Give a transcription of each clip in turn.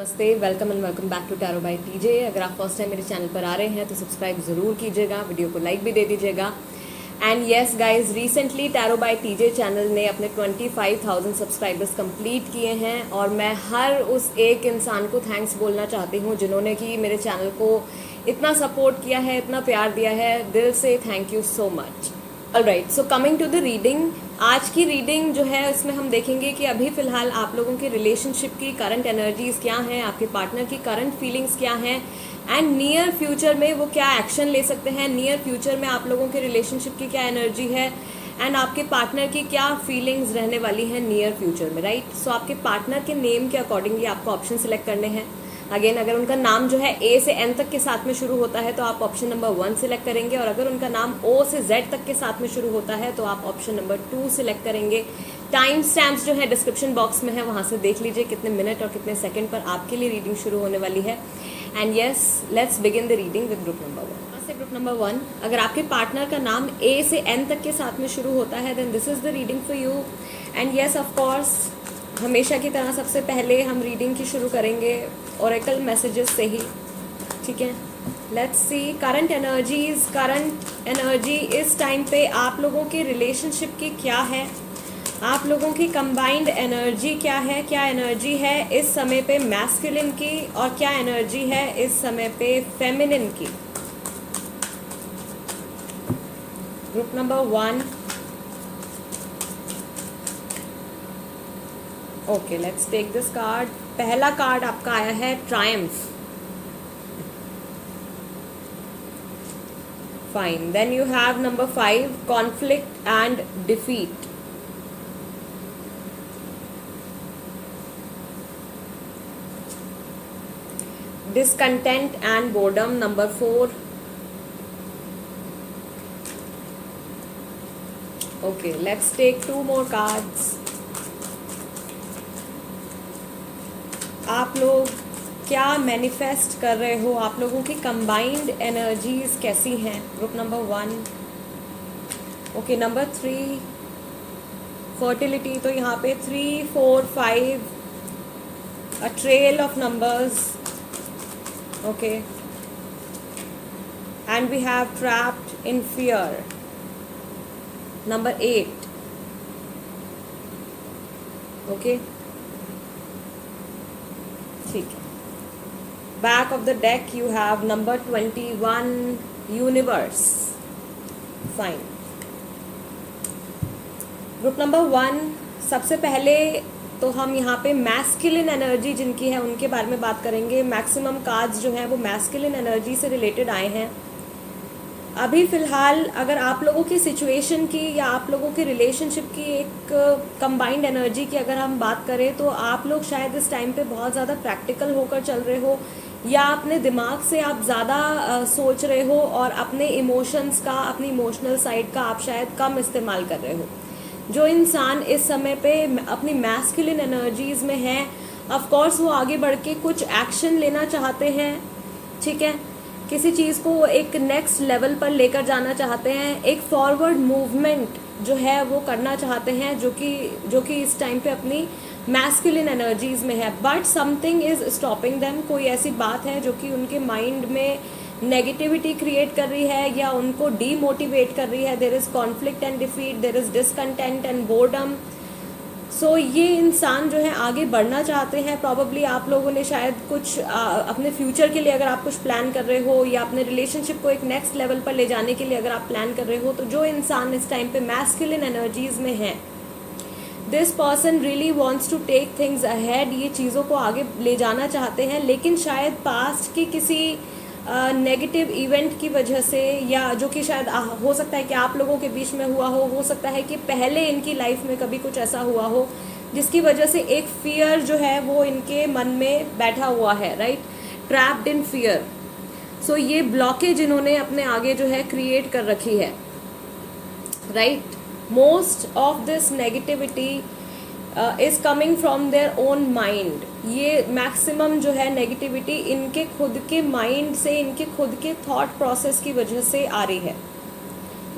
नमस्ते, welcome and welcome back to tarot by TJ. अगर आप फर्स्ट टाइम मेरे चैनल पर आ रहे हैं तो सब्सक्राइब ज़रूर कीजिएगा, वीडियो को लाइक भी दे दीजिएगा। And yes guys, recently tarot by TJ channel ने अपने 25,000 सब्सक्राइबर्स कंप्लीट किए हैं और मैं हर उस एक इंसान को थैंक्स बोलना चाहती हूँ जिन्होंने कि मेरे चैनल को इतना सपोर्ट किया है, इतना प्यार दिया है। दिल से thank you so much. Alright, so coming to the reading. आज की रीडिंग जो है इसमें हम देखेंगे कि अभी फ़िलहाल आप लोगों के रिलेशनशिप की करंट एनर्जीज़ क्या हैं, आपके पार्टनर की करंट फीलिंग्स क्या हैं एंड नियर फ्यूचर में वो क्या एक्शन ले सकते हैं। नियर फ्यूचर में आप लोगों के रिलेशनशिप की क्या एनर्जी है एंड आपके पार्टनर की क्या फीलिंग्स रहने वाली हैं नियर फ्यूचर में, राइट। सो आपके पार्टनर के नेम के अकॉर्डिंगली आपको ऑप्शन सिलेक्ट करने हैं। अगेन, अगर उनका नाम जो है ए से एन तक के साथ में शुरू होता है तो आप ऑप्शन नंबर 1 सिलेक्ट करेंगे, और अगर उनका नाम ओ से जेड तक के साथ में शुरू होता है तो आप ऑप्शन नंबर 2 सिलेक्ट करेंगे। टाइम स्टैम्प्स जो है डिस्क्रिप्शन बॉक्स में है, वहां से देख लीजिए कितने मिनट और कितने सेकंड पर आपके लिए रीडिंग शुरू होने वाली है। And yes, let's begin the reading with group number 1। से ग्रुप नंबर 1, अगर आपके पार्टनर का नाम ए से एन तक के साथ में शुरू होता है then this is the reading for you. And yes, of course हमेशा की तरह सबसे पहले हम रीडिंग की शुरू करेंगे ओरेकल मैसेजेस से ही, ठीक है। Let's C current energies. Current energy इस टाइम पे आप लोगों के रिलेशनशिप की क्या है, आप लोगों की कंबाइंड एनर्जी क्या है, क्या एनर्जी है इस समय पे मैस्कुलिन की और क्या एनर्जी है इस समय पे फेमिनिन की। Group number 1। Okay, let's take this card. पहला कार्ड आपका आया है triumph. Fine, then you have number 5 conflict and defeat. Discontent and boredom number 4। Okay, let's take 2 more cards. आप लोग क्या मैनिफेस्ट कर रहे हो, आप लोगों की कंबाइंड एनर्जीज कैसी हैं। Group number 1। Okay, number 3 fertility. तो यहाँ पे 3, 4, 5 a trail of numbers. Okay, and we have trapped in fear number 8। Okay, ठीक है। Back of the deck you have number 21 universe. Fine. Group number 1, सबसे पहले तो हम यहाँ पे मैस्कुलिन एनर्जी जिनकी है उनके बारे में बात करेंगे। मैक्सिमम कार्ड्स जो हैं वो मैस्कुलिन एनर्जी से रिलेटेड आए हैं। अभी फ़िलहाल अगर आप लोगों की सिचुएशन की या आप लोगों के रिलेशनशिप की एक कंबाइंड एनर्जी की अगर हम बात करें तो आप लोग शायद इस टाइम पे बहुत ज़्यादा प्रैक्टिकल होकर चल रहे हो, या अपने दिमाग से आप ज़्यादा सोच रहे हो और अपने इमोशंस का, अपनी इमोशनल साइड का आप शायद कम इस्तेमाल कर रहे हो। जो इंसान इस समय पे अपनी मैस्कुलिन एनर्जीज़ में है, ऑफ कोर्स वो आगे बढ़ के कुछ एक्शन लेना चाहते हैं, ठीक है। किसी चीज़ को एक नेक्स्ट लेवल पर लेकर जाना चाहते हैं, एक फॉरवर्ड मूवमेंट जो है वो करना चाहते हैं, जो कि इस टाइम पे अपनी मैस्कुलिन एनर्जीज में है। But something is stopping them. कोई ऐसी बात है जो कि उनके माइंड में नेगेटिविटी क्रिएट कर रही है या उनको डीमोटिवेट कर रही है। There is conflict and defeat, there is discontent and boredom. So ये इंसान जो है आगे बढ़ना चाहते हैं। प्रॉबेबली आप लोगों ने शायद कुछ अपने फ्यूचर के लिए अगर आप कुछ प्लान कर रहे हो, या अपने रिलेशनशिप को एक नेक्स्ट लेवल पर ले जाने के लिए अगर आप प्लान कर रहे हो, तो जो इंसान इस टाइम पे मैस्कुलिन एनर्जीज में है, this person really wants to take things ahead. ये चीज़ों को आगे ले जाना चाहते हैं, लेकिन शायद पास्ट की किसी नेगेटिव इवेंट की वजह से, या जो कि शायद हो सकता है कि आप लोगों के बीच में हुआ हो सकता है कि पहले इनकी लाइफ में कभी कुछ ऐसा हुआ हो जिसकी वजह से एक फियर जो है वो इनके मन में बैठा हुआ है, right. Trapped in fear. So ये ब्लॉकेज इन्होंने अपने आगे जो है क्रिएट कर रखी है, right. Most of this negativity is coming from their own mind. ये मैक्सिमम जो है नेगेटिविटी इनके खुद के माइंड से, इनके खुद के थॉट प्रोसेस की वजह से आ रही है,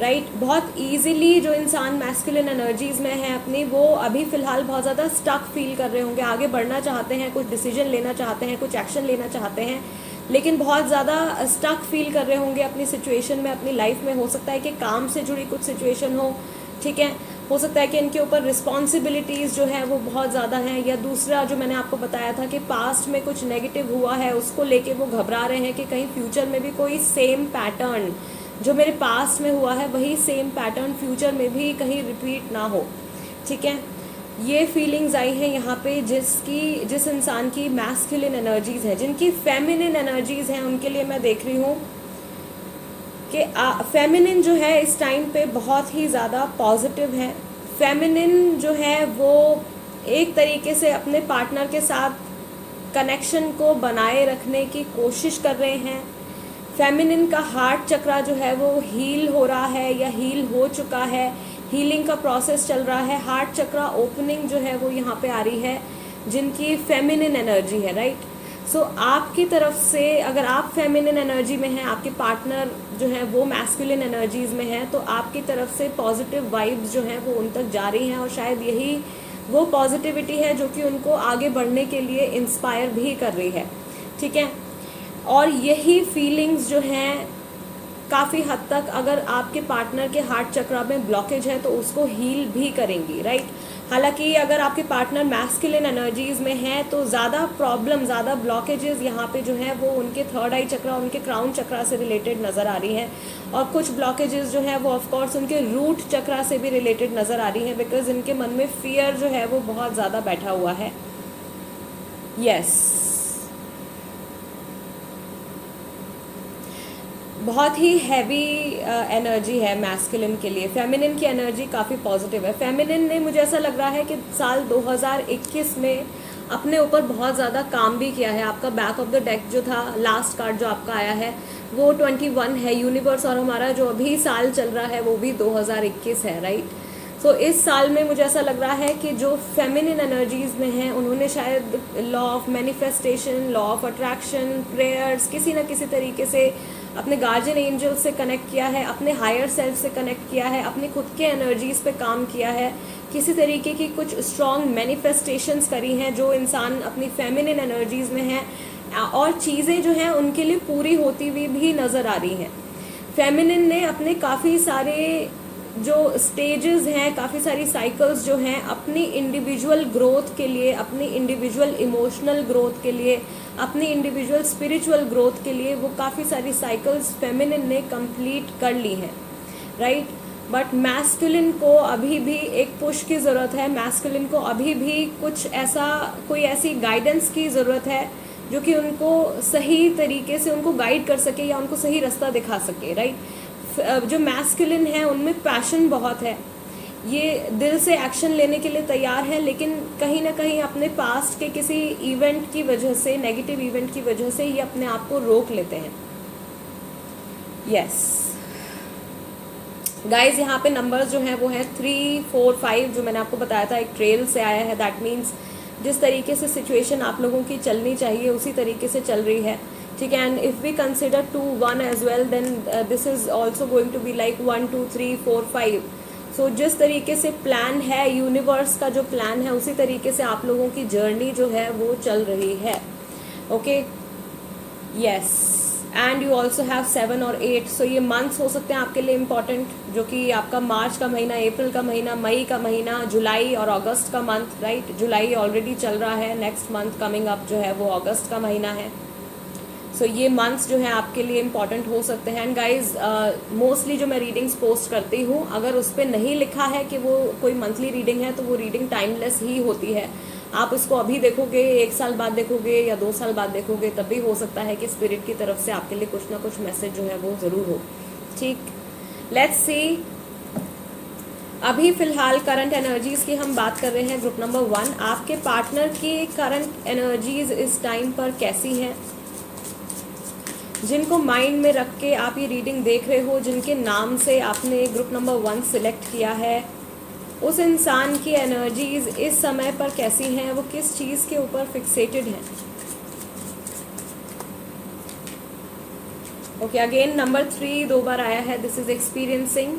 राइट बहुत इजीली जो इंसान मैस्कुलिन एनर्जीज में है अपनी, वो अभी फ़िलहाल बहुत ज़्यादा स्टक फील कर रहे होंगे, आगे बढ़ना चाहते हैं, कुछ डिसीजन लेना चाहते हैं, कुछ एक्शन लेना चाहते हैं, लेकिन बहुत ज़्यादा स्टक फील कर रहे होंगे अपनी सिचुएशन में, अपनी लाइफ में। हो सकता है कि काम से जुड़ी कुछ सिचुएशन हो, ठीक है, हो सकता है कि इनके ऊपर रिस्पॉन्सिबिलिटीज़ जो है वो बहुत ज़्यादा हैं, या दूसरा जो मैंने आपको बताया था कि पास्ट में कुछ नेगेटिव हुआ है, उसको लेके वो घबरा रहे हैं कि कहीं फ्यूचर में भी कोई सेम पैटर्न जो मेरे पास्ट में हुआ है वही सेम पैटर्न फ्यूचर में भी कहीं रिपीट ना हो, ठीक है। ये फीलिंग्स आई हैं यहाँ पे जिस इंसान की मैस्कुलिन एनर्जीज़ हैं, जिनकी फेमिनिन एनर्जीज़ हैं, उनके लिए मैं देख रही हूँ कि फेमिनिन जो है इस टाइम पे बहुत ही ज़्यादा पॉजिटिव है। फेमिनिन जो है वो एक तरीके से अपने पार्टनर के साथ कनेक्शन को बनाए रखने की कोशिश कर रहे हैं। फेमिनिन का हार्ट चक्रा जो है वो हील हो रहा है या हील हो चुका है, हीलिंग का प्रोसेस चल रहा है। हार्ट चक्रा ओपनिंग जो है वो यहाँ पे आ रही है जिनकी फेमिनिन एनर्जी है, राइट। सो आपकी तरफ से अगर आप फेमिनिन एनर्जी में हैं, आपके पार्टनर जो है वो मैस्कुलिन एनर्जीज में है, तो आपकी तरफ से पॉजिटिव वाइब्स जो हैं वो उन तक जा रही हैं, और शायद यही वो पॉजिटिविटी है जो कि उनको आगे बढ़ने के लिए इंस्पायर भी कर रही है, ठीक है। और यही फीलिंग्स जो हैं काफ़ी हद तक अगर आपके पार्टनर के हार्ट चक्रा में ब्लॉकेज है तो उसको हील भी करेंगी, राइट। हालांकि अगर आपके पार्टनर मैस्कुलिन एनर्जीज में हैं तो ज़्यादा प्रॉब्लम, ज़्यादा ब्लॉकेजेस यहाँ पे जो हैं वो उनके थर्ड आई चक्रा, उनके क्राउन चक्रा से रिलेटेड नज़र आ रही हैं, और कुछ ब्लॉकेजेस जो हैं वो ऑफकोर्स उनके रूट चक्रा से भी रिलेटेड नज़र आ रही हैं, बिकॉज इनके मन में फियर जो है वो बहुत ज़्यादा बैठा हुआ है। यस, बहुत ही हैवी एनर्जी है मैस्कुलिन के लिए। फेमिनिन की एनर्जी काफ़ी पॉजिटिव है। फेमिनिन ने, मुझे ऐसा लग रहा है कि साल 2021 में अपने ऊपर बहुत ज़्यादा काम भी किया है। आपका बैक ऑफ द डेक जो था, लास्ट कार्ड जो आपका आया है वो 21 है, यूनिवर्स, और हमारा जो अभी साल चल रहा है वो भी 2021 है, राइट। सो इस साल में मुझे ऐसा लग रहा है कि जो फेमिनिन एनर्जीज़ में हैं उन्होंने शायद law of manifestation, law of attraction, prayers, किसी न किसी तरीके से अपने गार्जियन एंजल से कनेक्ट किया है, अपने हायर सेल्फ से कनेक्ट किया है, अपनी खुद के एनर्जीज़ पे काम किया है, किसी तरीके की कुछ स्ट्रॉन्ग मैनिफेस्टेशंस करी हैं जो इंसान अपनी फेमिनिन एनर्जीज़ में हैं, और चीज़ें जो हैं उनके लिए पूरी होती हुई भी नज़र आ रही हैं। फेमिनिन ने अपने काफ़ी सारे जो स्टेजेस हैं, काफ़ी सारी साइकिल्स जो हैं अपनी इंडिविजुअल ग्रोथ के लिए, अपनी इंडिविजुअल इमोशनल ग्रोथ के लिए, अपनी इंडिविजुअल स्पिरिचुअल ग्रोथ के लिए, वो काफ़ी सारी साइकिल्स फेमिनिन ने कंप्लीट कर ली हैं, राइट। बट मैस्कुलिन को अभी भी एक पुश की ज़रूरत है। मैस्कुलिन को अभी भी कुछ ऐसा, कोई ऐसी गाइडेंस की ज़रूरत है जो कि उनको सही तरीके से उनको गाइड कर सके या उनको सही रास्ता दिखा सके, राइट। जो मैस्कुलिन है उनमें पैशन बहुत है, ये दिल से एक्शन लेने के लिए तैयार है, लेकिन कहीं ना कहीं अपने पास्ट के किसी इवेंट की वजह से, नेगेटिव इवेंट की वजह से ये अपने आप को रोक लेते हैं। यस गाइज, यहाँ पे नंबर्स जो हैं वो हैं 3, 4, 5, जो मैंने आपको बताया था एक ट्रेल से आया है। दैट मीन्स जिस तरीके से सिचुएशन आप लोगों की चलनी चाहिए उसी तरीके से चल रही है, ठीक है। And if we consider 2, 1 as well, then this is also going to be like 1, 2, 3, 4, 5। So जिस तरीके से प्लान है, यूनिवर्स का जो प्लान है, उसी तरीके से आप लोगों की जर्नी जो है वो चल रही है, okay. Yes, and you also have 7 और 8। सो ये मंथ्स हो सकते हैं आपके लिए इम्पॉर्टेंट, जो कि आपका मार्च का महीना, अप्रैल का महीना, मई का महीना, जुलाई और अगस्त का मंथ, राइट। जुलाई ऑलरेडी चल रहा है, नेक्स्ट मंथ कमिंग अप जो है वो अगस्त का महीना है। सो ये मंथ्स जो है आपके लिए इम्पॉर्टेंट हो सकते हैं। एंड गाइज, मोस्टली जो मैं रीडिंग्स पोस्ट करती हूँ, अगर उस पर नहीं लिखा है कि वो कोई मंथली रीडिंग है तो वो रीडिंग टाइमलेस ही होती है। आप उसको अभी देखोगे, 1 साल बाद देखोगे या 2 साल बाद देखोगे, तब भी हो सकता है कि स्पिरिट की तरफ से आपके लिए कुछ ना कुछ मैसेज जो है वो ज़रूर हो, ठीक। लेट्स सी, अभी फ़िलहाल करंट एनर्जीज़ की हम बात कर रहे हैं। ग्रुप नंबर 1, आपके पार्टनर की करंट एनर्जीज़ इस टाइम पर कैसी हैं, जिनको माइंड में रख के आप ये रीडिंग देख रहे हो, जिनके नाम से आपने ग्रुप नंबर 1 सिलेक्ट किया है, उस इंसान की एनर्जीज़ इस समय पर कैसी हैं, वो किस चीज़ के ऊपर फिक्सेटेड हैं। ओके, अगेन नंबर 3 2 बार आया है, दिस इज एक्सपीरियंसिंग।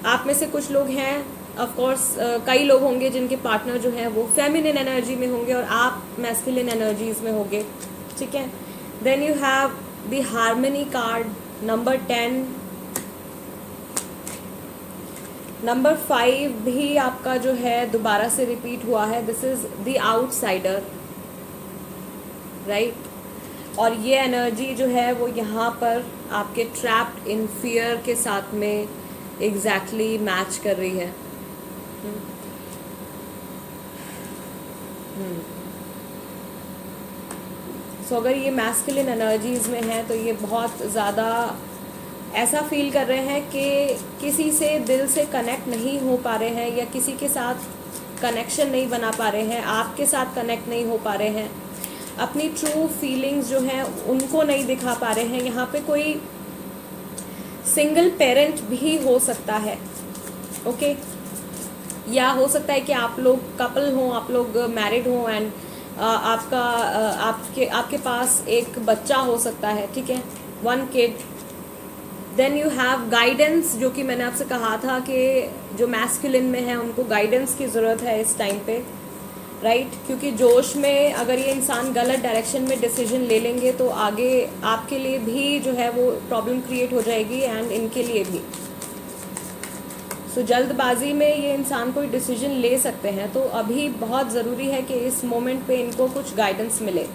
आप में से कुछ लोग हैं, ऑफ कोर्स कई लोग होंगे जिनके पार्टनर जो हैं वो फेमिनिन एनर्जी में होंगे और आप मैस्कुलिन एनर्जीज में होंगे, ठीक है। Then you have the harmony card, number 10। Number 5 भी आपका जो है दोबारा से रिपीट हुआ है, this is the outsider, right. और ये एनर्जी जो है वो यहाँ पर आपके ट्रैप्ड इन फियर के साथ में एग्जैक्टली मैच कर रही है। सो अगर ये मैस्कुलिन एनर्जीज में है तो ये बहुत ज़्यादा ऐसा फील कर रहे हैं कि किसी से दिल से कनेक्ट नहीं हो पा रहे हैं, या किसी के साथ कनेक्शन नहीं बना पा रहे हैं, आपके साथ कनेक्ट नहीं हो पा रहे हैं, अपनी ट्रू फीलिंग्स जो हैं उनको नहीं दिखा पा रहे हैं। यहाँ पे कोई सिंगल पेरेंट भी हो सकता है, ओके, या हो सकता है कि आप लोग कपल हों, आप लोग मैरिड हों एंड आपके पास एक बच्चा हो सकता है, ठीक है, 1 kid. Then you have guidance, जो कि मैंने आपसे कहा था कि जो मैस्कुलिन में है उनको गाइडेंस की ज़रूरत है इस टाइम पे, राइट। क्योंकि जोश में अगर ये इंसान गलत डायरेक्शन में डिसीजन ले लेंगे तो आगे आपके लिए भी जो है वो प्रॉब्लम क्रिएट हो जाएगी एंड इनके लिए भी। सो जल्दबाजी में ये इंसान कोई डिसीजन ले सकते हैं, तो अभी बहुत ज़रूरी है कि इस मोमेंट पे इनको कुछ गाइडेंस मिले।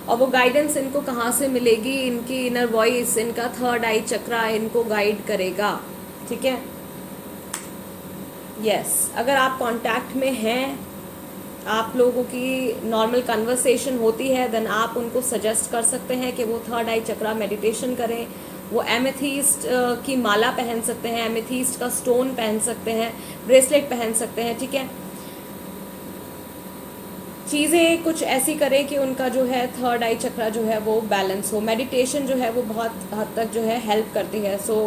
और वो गाइडेंस इनको कहाँ से मिलेगी? इनकी इनर वॉइस, इनका थर्ड आई चक्रा इनको गाइड करेगा, ठीक है। यस, अगर आप कांटेक्ट में हैं, आप लोगों की नॉर्मल कन्वर्सेशन होती है, देन आप उनको सजेस्ट कर सकते हैं कि वो थर्ड आई चक्रा मेडिटेशन करें। वो एमेथीस्ट की माला पहन सकते हैं, एमेथीस्ट का स्टोन पहन सकते हैं, ब्रेसलेट पहन सकते हैं, ठीक है। चीज़ें कुछ ऐसी करें कि उनका जो है थर्ड आई चक्रा जो है वो बैलेंस हो। मेडिटेशन जो है वो बहुत हद तक जो है हेल्प करती है। सो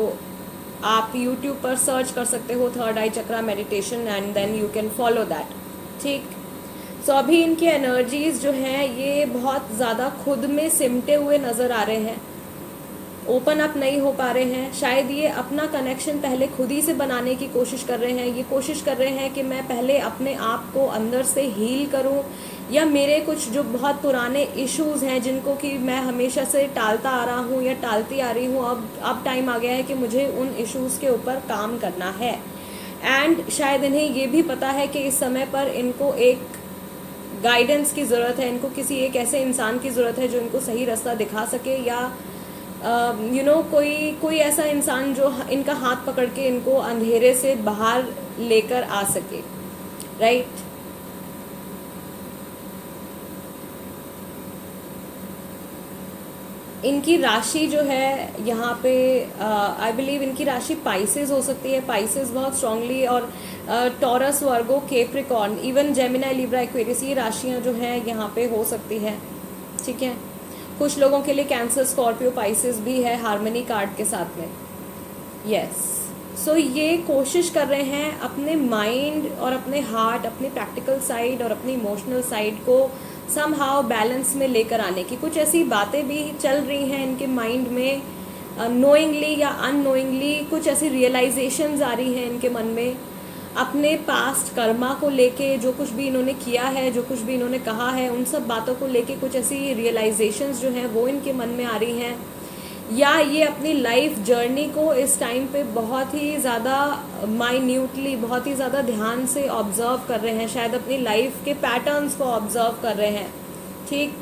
आप यूट्यूब पर सर्च कर सकते हो third eye chakra meditation and then you can follow that, ठीक। सो अभी इनकी एनर्जीज जो हैं ये बहुत ज़्यादा खुद में सिमटे हुए नज़र आ रहे हैं, ओपन अप नहीं हो पा रहे हैं। शायद ये अपना कनेक्शन पहले खुद ही से बनाने की कोशिश कर रहे हैं। ये कोशिश कर रहे हैं कि मैं पहले अपने आप को अंदर से हील करूं, या मेरे कुछ जो बहुत पुराने इश्यूज़ हैं जिनको कि मैं हमेशा से टालता आ रहा हूं या टालती आ रही हूं, अब टाइम आ गया है कि मुझे उन इश्यूज़ के ऊपर काम करना है। एंड शायद इन्हें ये भी पता है कि इस समय पर इनको एक गाइडेंस की ज़रूरत है, इनको किसी एक ऐसे इंसान की ज़रूरत है जो इनको सही रास्ता दिखा सके, या कोई ऐसा इंसान जो इनका हाथ पकड़ के इनको अंधेरे से बाहर लेकर आ सके, राइट। इनकी राशि जो है यहाँ पे आई बिलीव इनकी राशि पाइसेस हो सकती है, पाइसेस बहुत स्ट्रांगली, और Taurus, Virgo, Capricorn, even Gemini, Libra, Aquarius, ये राशियाँ जो हैं यहाँ पे हो सकती हैं, ठीक है। कुछ लोगों के लिए कैंसर, स्कॉर्पियो, पाइसेस भी है हार्मनी कार्ड के साथ में, यस। सो ये कोशिश कर रहे हैं अपने माइंड और अपने हार्ट, अपने प्रैक्टिकल साइड और अपनी इमोशनल साइड को समहाउ बैलेंस में लेकर आने की। कुछ ऐसी बातें भी चल रही हैं इनके माइंड में, नोइंगली या अननोइंगली कुछ ऐसी रियलाइजेशंस आ रही हैं इनके मन में अपने पास्ट कर्मा को लेके। जो कुछ भी इन्होंने किया है, जो कुछ भी इन्होंने कहा है, उन सब बातों को लेके कुछ ऐसी रियलाइजेशंस जो हैं वो इनके मन में आ रही हैं, या ये अपनी लाइफ जर्नी को इस टाइम पे बहुत ही ज़्यादा माइन्यूटली, बहुत ही ज़्यादा ध्यान से ऑब्जर्व कर रहे हैं, शायद अपनी लाइफ के पैटर्न्स को ऑब्जर्व कर रहे हैं, ठीक।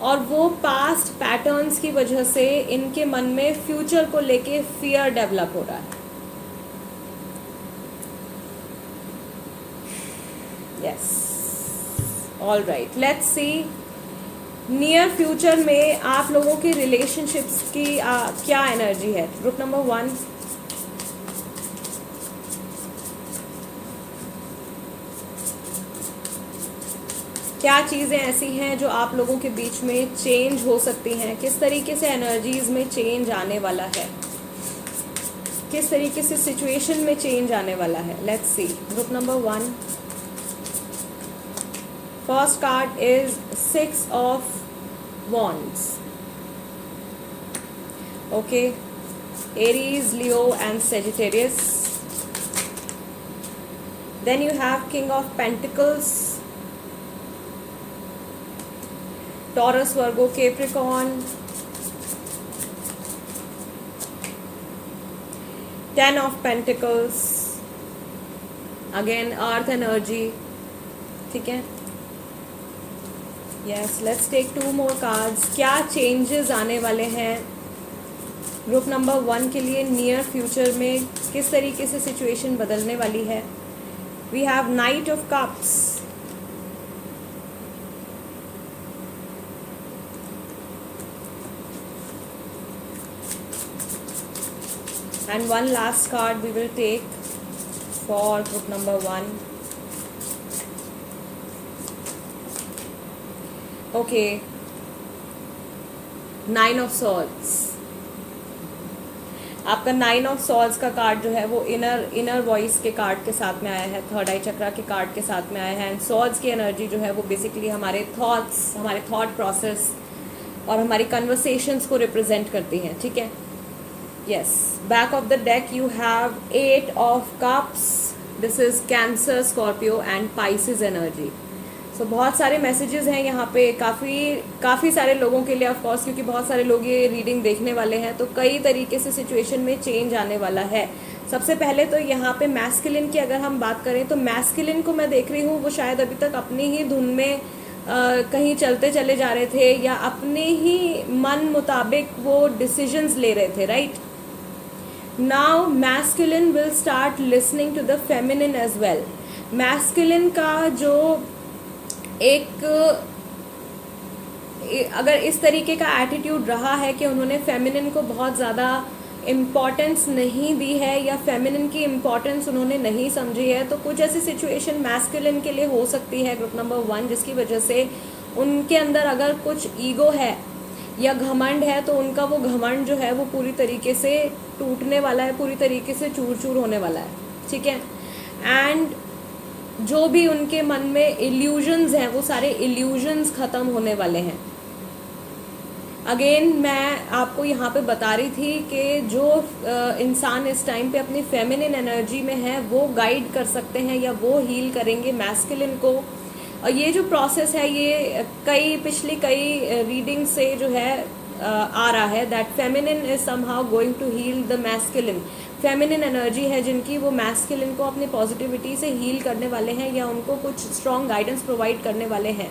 और वो पास्ट पैटर्न्स की वजह से इनके मन में फ्यूचर को लेके फियर डेवलप हो रहा है, yes. All right, let's see near future में आप लोगों की रिलेशनशिप्स की क्या एनर्जी है। ग्रुप नंबर 1, क्या चीज़ें ऐसी हैं जो आप लोगों के बीच में चेंज हो सकती हैं, किस तरीके से एनर्जीज में चेंज आने वाला है, किस तरीके से सिचुएशन में चेंज आने वाला है। Let's see group number 1, first card is 6 of Wands. Okay, Aries, Leo and Sagittarius. Then you have King of Pentacles, Taurus, Virgo, Capricorn. 10 of Pentacles, again Earth energy. ठीक है, yes, let's take 2 more cards. क्या changes आने वाले हैं group number 1 के लिए near future में, किस तरीके से सिचुएशन बदलने वाली है. We have knight of cups, and one last card we will take for group number 1. Okay, 9 of Swords. आपका 9 ऑफ सॉर्ड्स का कार्ड जो है वो इनर वॉइस के कार्ड के साथ में आया है, थर्ड आई चक्रा के कार्ड के साथ में आया है. एंड सॉर्ड्स की एनर्जी जो है वो बेसिकली हमारे थॉट्स, हमारे थॉट प्रोसेस और हमारी कन्वर्सेशंस को रिप्रेजेंट करती हैं. ठीक है, yes. Back of the deck you have 8 of cups. This is Cancer, Scorpio and Pisces energy. So बहुत सारे मैसेजेस हैं यहाँ पे, काफ़ी सारे लोगों के लिए ऑफ कोर्स, क्योंकि बहुत सारे लोग ये रीडिंग देखने वाले हैं, तो कई तरीके से सिचुएशन में चेंज आने वाला है. सबसे पहले तो यहाँ पे मैस्कुलिन की अगर हम बात करें तो मैस्कुलिन को मैं देख रही हूँ वो शायद अभी तक अपनी ही धुन में कहीं चलते चले जा रहे थे या अपने ही मन मुताबिक वो डिसीजंस ले रहे थे. Right now masculine will start listening to the feminine as well. Masculine का जो एक अगर इस तरीके का एटीट्यूड रहा है कि उन्होंने फेमिनिन को बहुत ज़्यादा इम्पॉर्टेंस नहीं दी है या फेमिनिन की इम्पॉर्टेंस उन्होंने नहीं समझी है, तो कुछ ऐसी सिचुएशन मैस्कुलिन के लिए हो सकती है ग्रुप नंबर 1, जिसकी वजह से उनके अंदर अगर कुछ ईगो है या घमंड है तो उनका वो घमंड जो है वो पूरी तरीके से टूटने वाला है, पूरी तरीके से चूर चूर होने वाला है. ठीक है, एंड जो भी उनके मन में इल्यूजन्स हैं वो सारे इल्यूजन्स ख़त्म होने वाले हैं. अगेन मैं आपको यहाँ पे बता रही थी कि जो इंसान इस टाइम पे अपनी फेमिनिन एनर्जी में है वो गाइड कर सकते हैं या वो हील करेंगे मैस्कुलिन को. और ये जो प्रोसेस है ये पिछली कई रीडिंग से जो है आ रहा है that feminine is somehow going to heal the masculine. Feminine energy है जिनकी वो मैस्कुलिन को अपनी पॉजिटिविटी से हील करने वाले हैं या उनको कुछ स्ट्रॉन्ग गाइडेंस प्रोवाइड करने वाले हैं.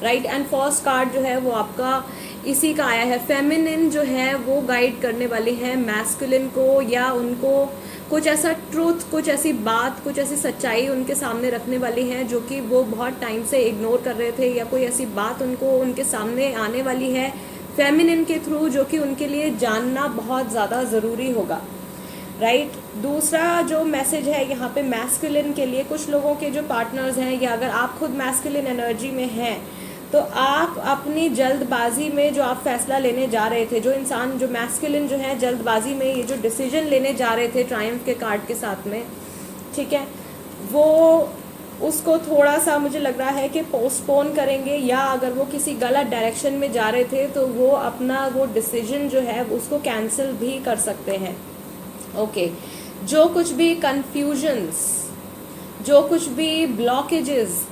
राइट, एंड फर्स्ट कार्ड जो है वो आपका इसी का आया है. फेमिनिन जो है वो गाइड करने वाले हैं मैस्कुलिन को, या उनको कुछ ऐसा ट्रूथ, कुछ ऐसी बात, कुछ ऐसी सच्चाई उनके सामने रखने वाली हैं जो कि वो बहुत टाइम से इग्नोर कर रहे थे, या कोई ऐसी बात उनको उनके सामने आने वाली है फेमिनिन के थ्रू जो कि उनके लिए जानना बहुत ज़्यादा ज़रूरी होगा. राइट, दूसरा जो मैसेज है यहाँ पे मैस्कुलिन के लिए, कुछ लोगों के जो पार्टनर्स हैं या अगर आप खुद मैस्कुलिन एनर्जी में हैं तो आप अपनी जल्दबाजी में जो आप फैसला लेने जा रहे थे, जो इंसान जो मैस्कुलिन जो है जल्दबाजी में ये जो डिसीजन लेने जा रहे थे ट्रायम्फ के कार्ड के साथ में, ठीक है, वो उसको थोड़ा सा मुझे लग रहा है कि पोस्टपोन करेंगे, या अगर वो किसी गलत डायरेक्शन में जा रहे थे तो वो अपना वो डिसीजन जो है उसको कैंसिल भी कर सकते हैं. ओके, जो कुछ भी कन्फ्यूजन्स, जो कुछ भी ब्लॉकेजेस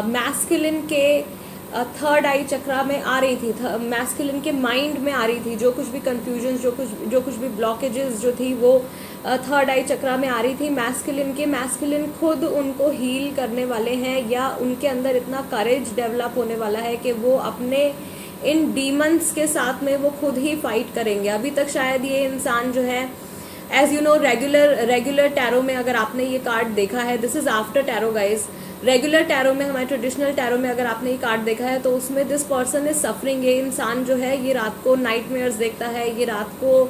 मैस्कुलिन के थर्ड आई चक्रा में आ रही थी, मैस्कुलिन के माइंड में आ रही थी, जो कुछ भी कन्फ्यूजन्स, जो कुछ भी ब्लॉकेजेस जो थी वो थर्ड आई चक्रा में आ रही थी मैस्कुलिन खुद उनको हील करने वाले हैं, या उनके अंदर इतना करेज डेवलप होने वाला है कि वो अपने इन डीमंस के साथ में वो खुद ही फाइट करेंगे. अभी तक शायद ये इंसान जो है, as you know, regular tarot में अगर आपने ये कार्ड देखा है, this is after tarot guys. Regular tarot में, हमारे ट्रेडिशनल टैरो में अगर आपने ये कार्ड देखा है तो उसमें दिस पर्सन इज सफरिंग. ये इंसान जो है ये रात को नाइटमेयर्स देखता है, ये रात को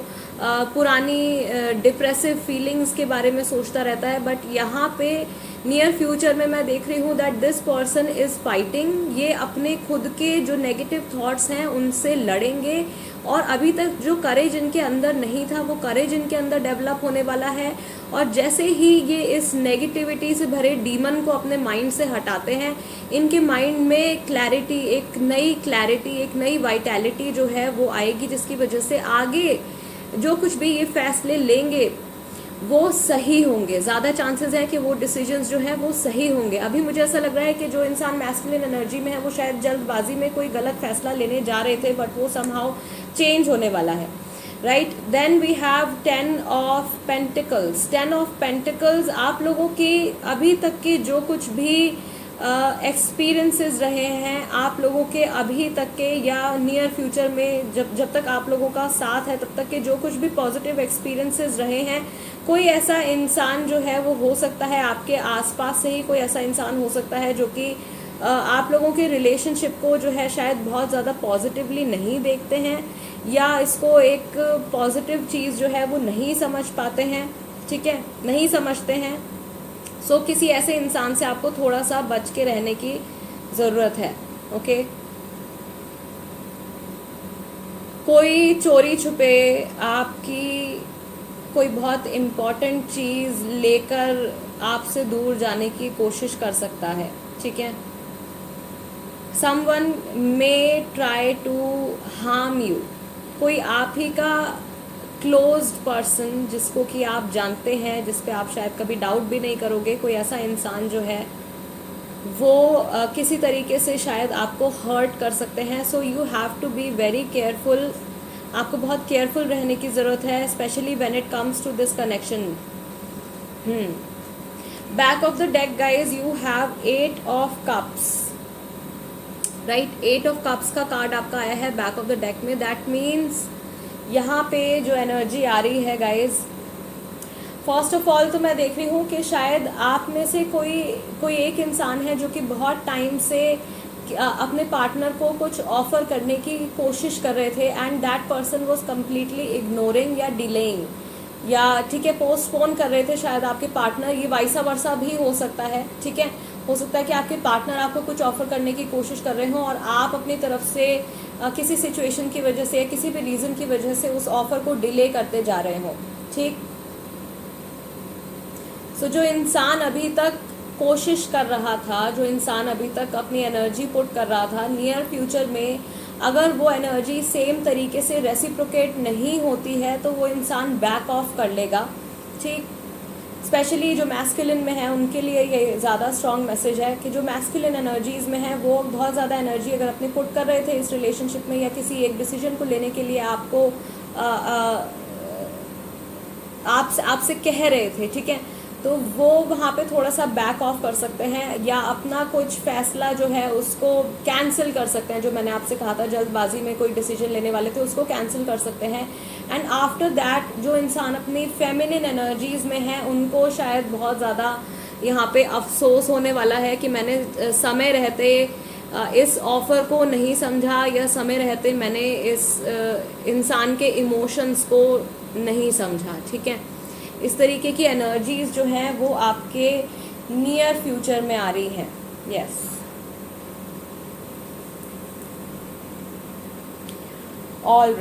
पुरानी डिप्रेसिव फीलिंग्स के बारे में सोचता रहता है. बट यहाँ पे नियर फ्यूचर में मैं देख रही हूँ that this person is fighting, ये अपने खुद के जो नेगेटिव थॉट्स हैं उनसे लड़ेंगे, और अभी तक जो करेज इनके अंदर नहीं था वो करेज इनके अंदर डेवलप होने वाला है। और जैसे ही ये इस नेगेटिविटी से भरे डीमन को अपने माइंड से हटाते हैं, इनके माइंड में क्लैरिटी, एक नई वाइटैलिटी जो है वो आएगी, जिसकी वजह से आगे जो कुछ भी ये फैसले लेंगे वो सही होंगे। ज़्यादा चांसेस है कि वो डिसीजंस जो है वो सही होंगे। अभी मुझे ऐसा लग रहा है कि जो इंसान मैस्कुलिन एनर्जी में है वो शायद जल्दबाजी में कोई गलत फैसला लेने जा रहे थे, बट वो समहाउ चेंज होने वाला है, right. Then we have 10 of pentacles. 10 of pentacles आप लोगों की अभी तक के जो कुछ भी एक्सपीरियंसेस रहे हैं, आप लोगों के अभी तक के या नियर फ्यूचर में जब तक आप लोगों का साथ है तब तक के जो कुछ भी पॉजिटिव एक्सपीरियंसेस रहे हैं, कोई ऐसा इंसान जो है वो हो सकता है आपके आसपास से ही कोई ऐसा इंसान हो सकता है जो कि आप लोगों के रिलेशनशिप को जो है शायद बहुत ज़्यादा पॉजिटिवली नहीं देखते हैं, या इसको एक पॉजिटिव चीज़ जो है वो नहीं समझ पाते हैं, ठीक है, नहीं समझते हैं। सो किसी ऐसे इंसान से आपको थोड़ा सा बच के रहने की ज़रूरत है, ओके। कोई चोरी छुपे आपकी कोई बहुत इम्पॉर्टेंट चीज़ लेकर आपसे दूर जाने की कोशिश कर सकता है, ठीक है। Someone may try to harm you. कोई आप ही का क्लोज्ड पर्सन जिसको कि आप जानते हैं, जिस पे आप शायद कभी डाउट भी नहीं करोगे, कोई ऐसा इंसान जो है वो किसी तरीके से शायद आपको हर्ट कर सकते हैं। So you have to be very careful. आपको बहुत केयरफुल रहने की ज़रूरत है, specially when it comes to this connection. Back of the deck guys you have 8 of cups, right. 8 of cups का कार्ड आपका आया है बैक ऑफ द डेक में। दैट मीन्स यहाँ पे जो एनर्जी आ रही है गाइज, फर्स्ट ऑफ ऑल तो मैं देख रही हूँ कि शायद आप में से कोई एक इंसान है जो कि बहुत टाइम से अपने पार्टनर को कुछ ऑफर करने की कोशिश कर रहे थे, and that person was completely ignoring या डिलेइंग, या ठीक है पोस्टपोन कर रहे थे शायद आपके पार्टनर। ये वाइसा वर्सा भी हो सकता है, ठीक है। हो सकता है कि आपके पार्टनर आपको कुछ ऑफर करने की कोशिश कर रहे हो और आप अपनी तरफ से किसी सिचुएशन की वजह से या किसी भी रीज़न की वजह से उस ऑफर को डिले करते जा रहे हो, ठीक। सो जो इंसान अभी तक कोशिश कर रहा था, जो इंसान अभी तक अपनी एनर्जी पुट कर रहा था, नियर फ्यूचर में अगर वो एनर्जी सेम तरीके से रेसिप्रोकेट नहीं होती है तो वो इंसान बैक ऑफ कर लेगा, ठीक। स्पेशली जो मैस्कुलिन में है उनके लिए ये ज़्यादा स्ट्रॉन्ग मैसेज है कि जो मैस्कुलिन एनर्जीज़ में है वो बहुत ज़्यादा एनर्जी अगर अपने पुट कर रहे थे इस रिलेशनशिप में या किसी एक डिसीजन को लेने के लिए आपको आपसे कह रहे थे, ठीक है, तो वो वहाँ पे थोड़ा सा बैक ऑफ कर सकते हैं या अपना कुछ फैसला जो है उसको कैंसिल कर सकते हैं। जो मैंने आपसे कहा था जल्दबाजी में कोई डिसीजन लेने वाले थे उसको कैंसिल कर सकते हैं। एंड आफ्टर दैट जो इंसान अपनी फेमिनिन एनर्जीज़ में है उनको शायद बहुत ज़्यादा यहाँ पे अफसोस होने वाला है कि मैंने समय रहते इस ऑफ़र को नहीं समझा, या समय रहते मैंने इस इंसान के इमोशंस को नहीं समझा, ठीक है। इस तरीके की एनर्जीज जो हैं वो आपके नियर फ्यूचर में आ रही हैं, yes. All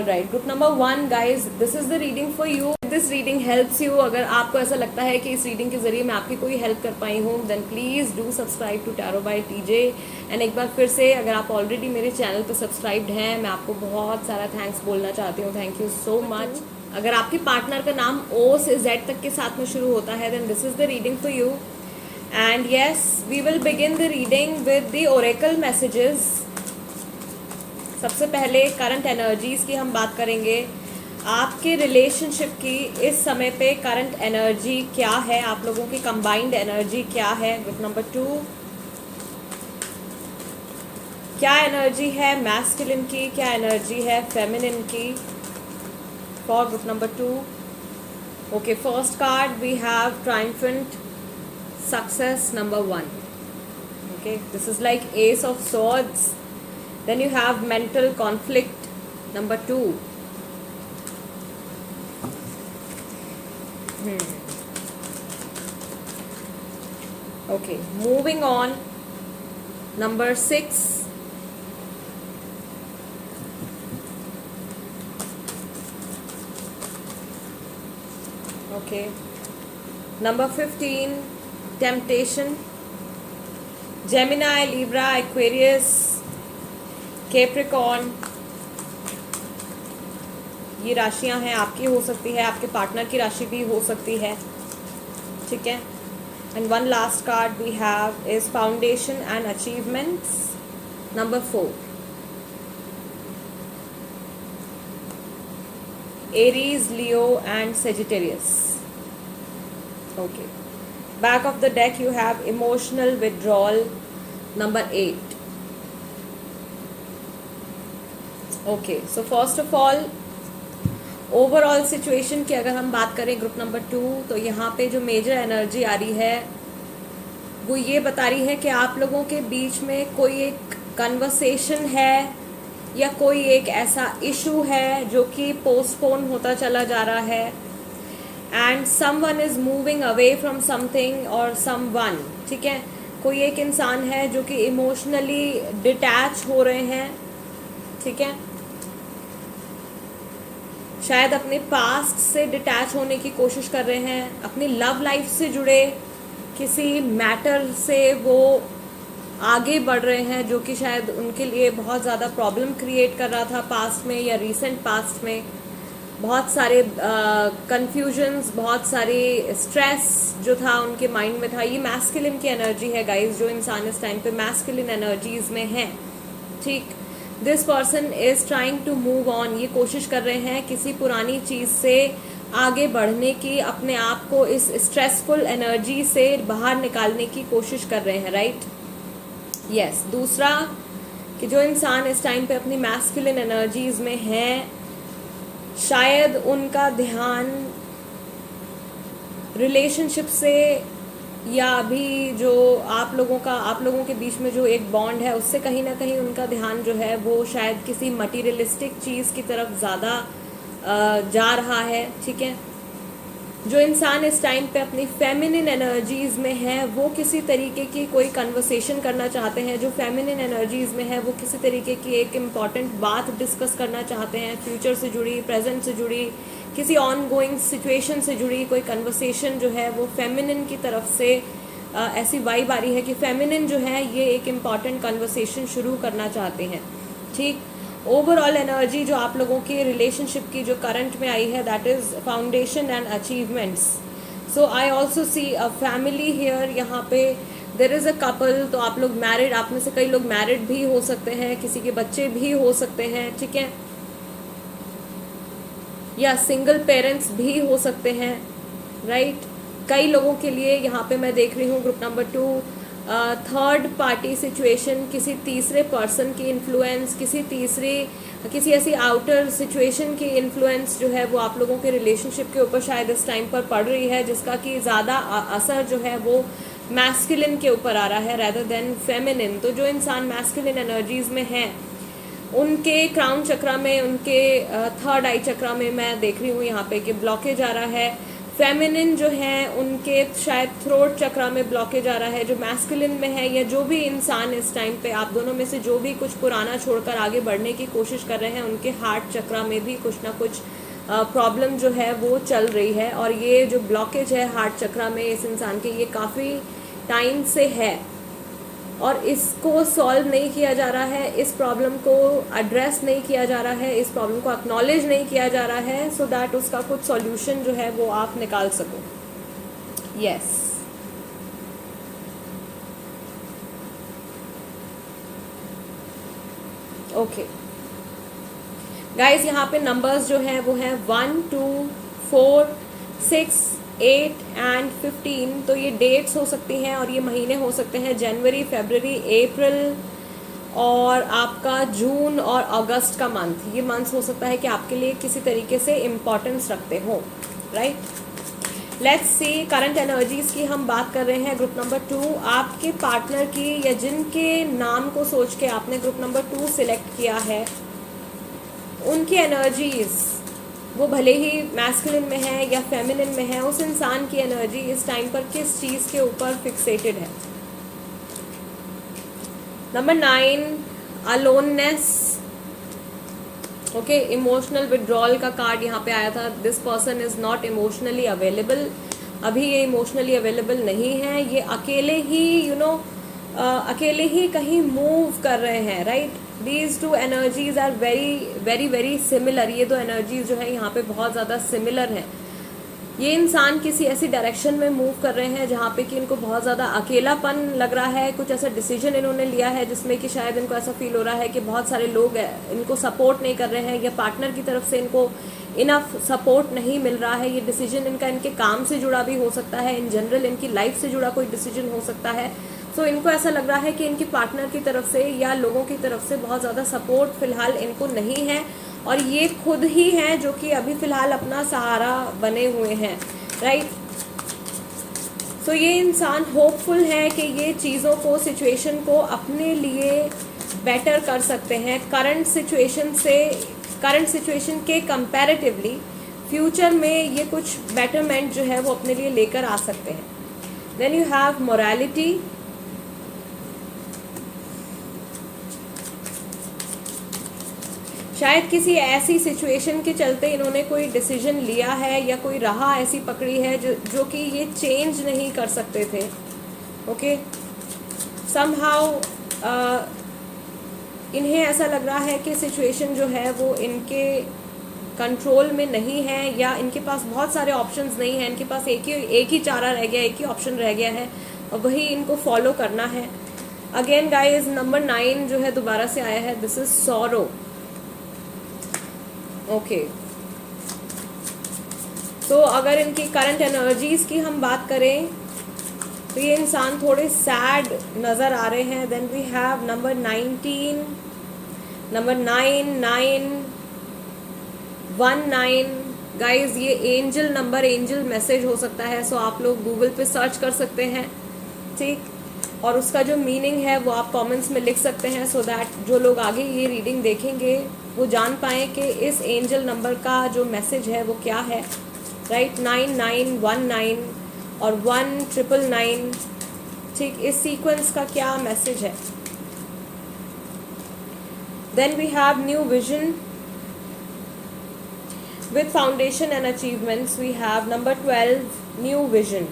right, group number 1 guys, this is the reading for you. This reading helps you. अगर आपको ऐसा लगता है कि इस रीडिंग के जरिए मैं आपकी कोई हेल्प कर पाई हूँ, then please do subscribe to tarot by TJ. And एक बार फिर से अगर आप ऑलरेडी मेरे चैनल पर सब्सक्राइब्ड हैं, मैं आपको बहुत सारा थैंक्स बोलना चाहती हूँ। Thank you so much. अगर आपके पार्टनर का नाम O से Z तक के साथ में शुरू होता है, then this is the reading for you. And yes, we will begin the reading with the oracle messages. सबसे पहले करंट एनर्जीज की हम बात करेंगे। आपके रिलेशनशिप की इस समय पे करंट एनर्जी क्या है, आप लोगों की कंबाइंड एनर्जी क्या है। ग्रुप नंबर 2, क्या एनर्जी है मैस्कुलिन की, क्या एनर्जी है फेमिनिन की for group number 2. Okay, first card we have triumphant success number 1. Okay, this is like Ace of Swords. Then you have mental conflict number 2. Okay, moving on, number 6, okay, number 15, temptation, Gemini, Libra, Aquarius, Capricorn, ये राशियां हैं, आपकी हो सकती है, आपके partner की राशि भी हो सकती है, ठीक है। And one last card we have is foundation and achievements, number 4, Aries, Leo and Sagittarius. Okay, back of the deck you have emotional withdrawal, number 8. okay, so first of all overall situation की अगर हम बात करें group number 2, तो यहाँ पे जो major energy आ रही है वो ये बता रही है कि आप लोगों के बीच में कोई एक कन्वर्सेशन है या कोई एक ऐसा इशू है जो कि पोस्टपोन होता चला जा रहा है, and someone is moving away from something और समवन, ठीक है। कोई एक इंसान है जो कि इमोशनली डिटैच हो रहे हैं, ठीक है, शायद अपने पास्ट से डिटैच होने की कोशिश कर रहे हैं, अपनी लव लाइफ से जुड़े किसी मैटर से वो आगे बढ़ रहे हैं जो कि शायद उनके लिए बहुत ज़्यादा प्रॉब्लम क्रिएट कर रहा था पास्ट में या रीसेंट पास्ट में। बहुत सारे कंफ्यूजन्स, बहुत सारी स्ट्रेस जो था उनके माइंड में था। ये मैस्कुलिन की एनर्जी है गाइस, जो इंसान इस टाइम पे मैस्कुलिन एनर्जीज में है, ठीक। This person is trying to move on, ये कोशिश कर रहे हैं किसी पुरानी चीज़ से आगे बढ़ने की, अपने आप को इस स्ट्रेसफुल एनर्जी से बाहर निकालने की कोशिश कर रहे हैं, राइट। यस, दूसरा कि जो इंसान इस टाइम पे अपनी मैस्कुलिन एनर्जीज में है, शायद उनका ध्यान रिलेशनशिप से या अभी जो आप लोगों के बीच में जो एक बॉन्ड है उससे कहीं ना कहीं उनका ध्यान जो है वो शायद किसी मटीरियलिस्टिक चीज़ की तरफ ज़्यादा जा रहा है, ठीक है। जो इंसान इस टाइम पे अपनी फेमिनिन एनर्जीज में है वो किसी तरीके की कोई कन्वर्सेशन करना चाहते हैं, जो फेमिनिन एनर्जीज में है वो किसी तरीके की एक इम्पॉर्टेंट बात डिस्कस करना चाहते हैं, फ्यूचर से जुड़ी, प्रेजेंट से जुड़ी, किसी ऑन गोइंग सिचुएशन से जुड़ी कोई कन्वर्सेशन जो है वो फेमिनिन की तरफ से ऐसी वाइब आ रही है कि फेमिनिन जो है ये एक इम्पॉर्टेंट कन्वर्सेशन शुरू करना चाहते हैं, ठीक। ओवरऑल एनर्जी जो आप लोगों की रिलेशनशिप की जो करंट में आई है, that is foundation and achievements. So I also see a family here, यहाँ पे देर इज़ अ कपल, तो आप लोग मैरिड, आप में से कई लोग मैरिड भी हो सकते हैं, किसी के बच्चे भी हो सकते हैं, ठीक है, या सिंगल पेरेंट्स भी हो सकते हैं, राइट। कई लोगों के लिए यहाँ पे मैं देख रही हूँ group number 2 third party situation, किसी तीसरे पर्सन की इन्फ्लुएंस, किसी ऐसी आउटर सिचुएशन की इन्फ्लुएंस जो है वो आप लोगों के रिलेशनशिप के ऊपर शायद इस टाइम पर पड़ रही है, जिसका कि ज़्यादा असर जो है वो मैस्कुलिन के ऊपर आ रहा है रेदर देन फेमिनिन। तो जो इंसान मैस्कुलिन एनर्जीज में हैं उनके क्राउन चक्रा में, उनके थर्ड आई चक्रा में मैं देख रही हूँ यहाँ पे कि ब्लॉकेज आ रहा है। फेमिनिन जो है उनके शायद थ्रोट चक्रा में ब्लॉकेज आ रहा है, जो मैस्कुलिन में है, या जो भी इंसान इस टाइम पे आप दोनों में से जो भी कुछ पुराना छोड़कर आगे बढ़ने की कोशिश कर रहे हैं, उनके हार्ट चक्रा में भी कुछ ना कुछ प्रॉब्लम जो है वो चल रही है। और ये जो ब्लॉकेज है हार्ट चक्रा में इस इंसान के, ये काफ़ी टाइम से है और इसको सॉल्व नहीं किया जा रहा है, इस प्रॉब्लम को एड्रेस नहीं किया जा रहा है, इस प्रॉब्लम को एक्नॉलेज नहीं किया जा रहा है, सो दैट उसका कुछ सॉल्यूशन जो है वो आप निकाल सको। यस, ओके गाइज, यहाँ पे नंबर्स जो हैं वो हैं 1, 2, 4, 6, 8 एंड 15। तो ये डेट्स हो सकती हैं और ये महीने हो सकते हैं जनवरी, फरवरी, अप्रैल और आपका जून और अगस्त का मंथ। ये मंथ्स हो सकता है कि आपके लिए किसी तरीके से इम्पोर्टेंस रखते हो, right. Let's see current energies की हम बात कर रहे हैं ग्रुप नंबर 2। आपके पार्टनर की या जिनके नाम को सोच के आपने ग्रुप नंबर 2 सिलेक्ट किया है, उनकी एनर्जीज वो भले ही मैस्कुलिन में है या फेमिनिन में है, उस इंसान की एनर्जी इस टाइम पर किस चीज़ के ऊपर फिक्सेटेड है। Number 9, aloneness. Okay, emotional withdrawal का कार्ड यहाँ पे आया था। This person is not emotionally available. अभी ये इमोशनली अवेलेबल नहीं है, ये अकेले ही अकेले ही कहीं मूव कर रहे हैं, right. These two energies are very very very similar. ये दो एनर्जीज जो है यहाँ पे बहुत ज़्यादा सिमिलर हैं। ये इंसान किसी ऐसी डायरेक्शन में मूव कर रहे हैं जहाँ पे कि इनको बहुत ज़्यादा अकेलापन लग रहा है। कुछ ऐसा डिसीजन इन्होंने लिया है जिसमें कि शायद इनको ऐसा फील हो रहा है कि बहुत सारे लोग इनको सपोर्ट नहीं कर रहे हैं, या पार्टनर की तरफ से इनको इनफ सपोर्ट नहीं मिल रहा है। ये डिसीजन इनका इनके काम से जुड़ा भी हो सकता है, इन जनरल इनकी लाइफ से जुड़ा कोई डिसीजन हो सकता है। सो इनको ऐसा लग रहा है कि इनकी पार्टनर की तरफ से या लोगों की तरफ से बहुत ज़्यादा सपोर्ट फिलहाल इनको नहीं है, और ये खुद ही हैं जो कि अभी फ़िलहाल अपना सहारा बने हुए हैं, राइट। सो ये इंसान होपफुल है कि ये चीज़ों को, सिचुएशन को अपने लिए बेटर कर सकते हैं। करंट सिचुएशन के कंपैरेटिवली फ्यूचर में ये कुछ बेटरमेंट जो है वो अपने लिए लेकर आ सकते हैं। Then you have morality. शायद किसी ऐसी सिचुएशन के चलते इन्होंने कोई डिसीजन लिया है या कोई राह ऐसी पकड़ी है जो कि ये चेंज नहीं कर सकते थे। ओके, समहाउ इन्हें ऐसा लग रहा है कि सिचुएशन जो है वो इनके कंट्रोल में नहीं है, या इनके पास बहुत सारे ऑप्शंस नहीं हैं। इनके पास एक ही चारा रह गया, एक ही ऑप्शन रह गया है, और वही इनको फॉलो करना है। अगेन गाइज, नंबर 9 जो है दोबारा से आया है। This is sorrow. ओके, तो अगर इनकी करंट एनर्जीज की हम बात करें तो ये इंसान थोड़े सैड नज़र आ रहे हैं। Then we have number 19, number 9 guys, ये एंजल नंबर, एंजल मैसेज हो सकता है। सो आप लोग गूगल पे सर्च कर सकते हैं, ठीक, और उसका जो मीनिंग है वो आप कमेंट्स में लिख सकते हैं, सो दैट जो लोग आगे ये रीडिंग देखेंगे वो जान पाएँ कि इस एंजल नंबर का जो मैसेज है वो क्या है, राइट। 9919 और 1999, ठीक, इस सीक्वेंस का क्या मैसेज है। Then we have new vision with foundation and achievements. We have number 12, new vision.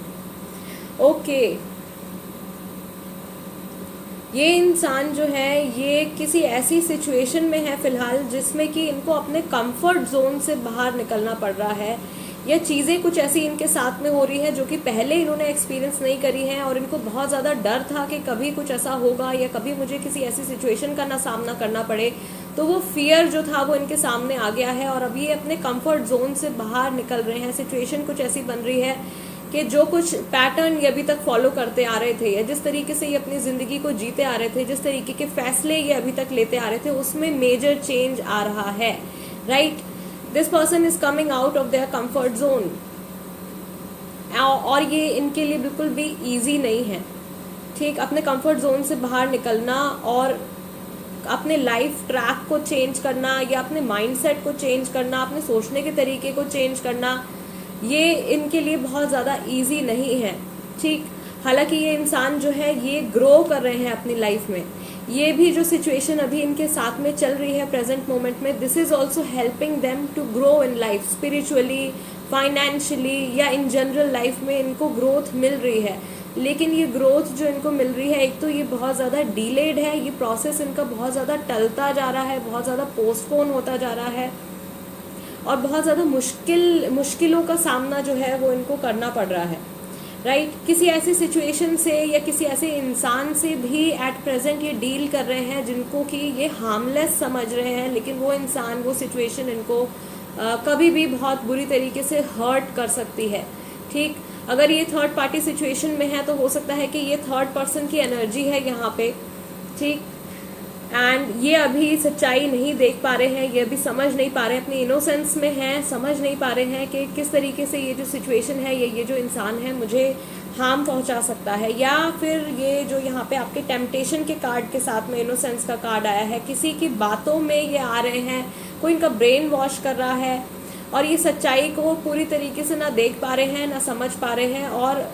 Okay, ये इंसान जो है ये किसी ऐसी सिचुएशन में है फ़िलहाल जिसमें कि इनको अपने कंफर्ट जोन से बाहर निकलना पड़ रहा है, या चीज़ें कुछ ऐसी इनके साथ में हो रही है जो कि पहले इन्होंने एक्सपीरियंस नहीं करी हैं, और इनको बहुत ज़्यादा डर था कि कभी कुछ ऐसा होगा या कभी मुझे किसी ऐसी सिचुएशन का ना सामना करना पड़े। तो वो फियर जो था वो इनके सामने आ गया है, और अभी ये अपने कंफर्ट जोन से बाहर निकल रहे हैं। सिचुएशन कुछ ऐसी बन रही है कि जो कुछ पैटर्न ये अभी तक फॉलो करते आ रहे थे, या जिस तरीके से ये अपनी ज़िंदगी को जीते आ रहे थे, जिस तरीके के फैसले ये अभी तक लेते आ रहे थे, उसमें मेजर चेंज आ रहा है, right. This person is coming out of their comfort zone, और ये इनके लिए बिल्कुल भी ईजी नहीं है, ठीक। अपने कंफर्ट जोन से बाहर निकलना और अपने लाइफ ट्रैक को चेंज करना, या अपने माइंडसेट को चेंज करना, अपने सोचने के तरीके को चेंज करना, ये इनके लिए बहुत ज़्यादा इजी नहीं है, ठीक। हालांकि ये इंसान जो है ये ग्रो कर रहे हैं अपनी लाइफ में। ये भी जो सिचुएशन अभी इनके साथ में चल रही है प्रेजेंट मोमेंट में, this is also helping them to grow in life, spiritually, financially, या इन जनरल लाइफ में इनको ग्रोथ मिल रही है। लेकिन ये ग्रोथ जो इनको मिल रही है, एक तो ये बहुत ज़्यादा डिलेड है, ये प्रोसेस इनका बहुत ज़्यादा टलता जा रहा है, बहुत ज़्यादा पोस्टपोन होता जा रहा है, और बहुत ज़्यादा मुश्किलों का सामना जो है वो इनको करना पड़ रहा है, राइट। किसी ऐसी सिचुएशन से या किसी ऐसे इंसान से भी एट प्रेजेंट ये डील कर रहे हैं जिनको कि ये हार्मलेस समझ रहे हैं, लेकिन वो इंसान, वो सिचुएशन इनको कभी भी बहुत बुरी तरीके से हर्ट कर सकती है, ठीक। अगर ये थर्ड पार्टी सिचुएशन में है तो हो सकता है कि ये थर्ड पर्सन की एनर्जी है यहाँ पे, ठीक। एंड ये अभी सच्चाई नहीं देख पा रहे हैं, ये अभी समझ नहीं पा रहे हैं, अपनी इनोसेंस में हैं, समझ नहीं पा रहे हैं कि किस तरीके से ये जो सिचुएशन है, ये जो इंसान है मुझे हार्म पहुंचा सकता है। या फिर ये जो यहाँ पे आपके टेम्पटेशन के कार्ड के साथ में इनोसेंस का कार्ड आया है, किसी की बातों में ये आ रहे हैं, कोई इनका ब्रेन वॉश कर रहा है, और ये सच्चाई को पूरी तरीके से ना देख पा रहे हैं, ना समझ पा रहे हैं, और